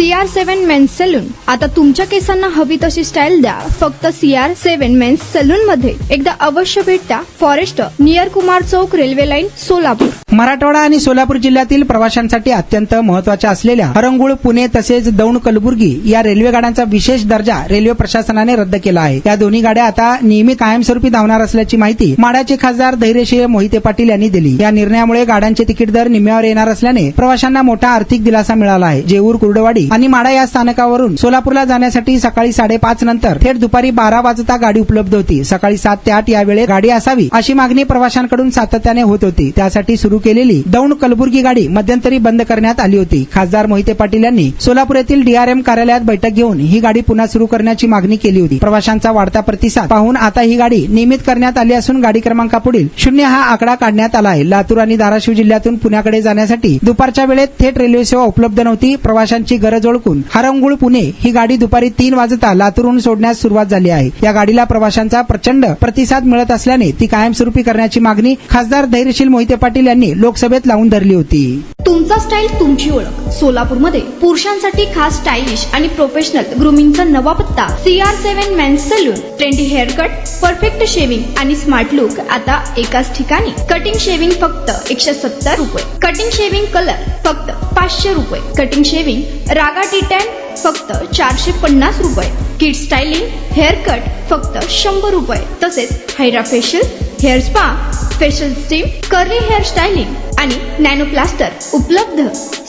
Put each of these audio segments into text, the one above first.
CR7 men's salon. आता तुमच्या केसांना हवी तशी स्टाईल द्या फक्त CR7 मेन्स सलून मध्ये. एकदा अवश्य भेट द्या. फॉरेस्ट नियर कुमार चौक, रेल्वे लाईन, सोलापूर. मराठवाडा आणि सोलापूर जिल्ह्यातील प्रवाशांसाठी अत्यंत महत्त्वाच्या असलेल्या हरंगुळ, पुणे तसेच दौंड, कलबुर्गी या रेल्वे गाड्यांचा विशेष दर्जा रेल्वे प्रशासनाने रद्द केला आहे. या दोन्ही गाड्या आता नेहमी कायमस्वरूपी धावणार असल्याची माहिती माढ्याचे खासदार धैर्यशील मोहिते पाटील यांनी दिली. या निर्णयामुळे गाड्यांचे तिकीट दर निम्म्यावर येणार असल्याने प्रवाशांना मोठा आर्थिक दिलासा मिळाला आहे. जेऊर, कुर्डवाडी आणि माढा या स्थानकावरून सोलापूरला जाण्यासाठी सकाळी 5:30 नंतर थेट दुपारी 12 वाजता गाडी उपलब्ध होती. सकाळी 7 ते 8 या वेळेत गाडी असावी अशी मागणी प्रवाशांकडून सातत्याने होत होती. त्यासाठी सुरू केलेली दौंड कलबुर्गी गाडी मध्यंतरी बंद करण्यात आली होती. खासदार मोहिते पाटील यांनी सोलापूर येथील DRM कार्यालयात बैठक घेऊन ही गाडी पुन्हा सुरू करण्याची मागणी केली होती. प्रवाशांचा वाढता प्रतिसाद पाहून आता ही गाडी नियमित करण्यात आली असून गाडी क्रमांकापुढील 0 हा आकडा काढण्यात आला आहे. लातूर आणि धाराशिव जिल्ह्यातून पुण्याकडे जाण्यासाठी दुपारच्या वेळेत थेट रेल्वे सेवा उपलब्ध नव्हती. प्रवाशांची गरज ओळखून हरंगुळ पुणे ही गाडी दुपारी 3 वाजता लातूरहून सोडण्यास सुरुवात झाली आहे. या गाडीला प्रवाशांचा प्रचंड प्रतिसाद मिळत असल्याने ती कायमस्वरूपी करण्याची मागणी खासदार धैर्यशील मोहिते पाटील यांनी लोकसभेत लावून धरली होती. तुमचा स्टाईल तुमची ओळख. सोलापूरमध्ये पुरुषांसाठी खास स्टायलिश आणि प्रोफेशनल ग्रूमिंगचा नवा पत्ता CR7 men's salon. Trendy hair cut, perfect shaving आणि स्मार्ट लुक आता एकाच ठिकाणी. कटिंग शेविंग फक्त 170 रुपये. कटिंग शेविंग कलर फक्त 500 रुपये. कटिंग शेविंग रागा टी10 फक्त 450 रुपये. किड स्टायलिंग हेअर कट फक्त 100 रुपये. तसेच hydra facial, hair spa, facial steam, curly hair styling आणि नॅनो प्लास्टर उपलब्ध.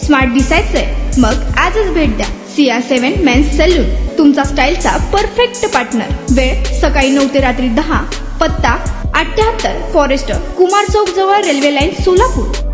स्मार्ट दिसायचंय मग आजच भेट द्या CR7 मेन्स सलून. तुमचा स्टाईलचा परफेक्ट पार्टनर. वेळ सकाळी 9 ते रात्री 10. पत्ता 78 फॉरेस्ट कुमार चौक जवळ, रेल्वे लाईन, सोलापूर.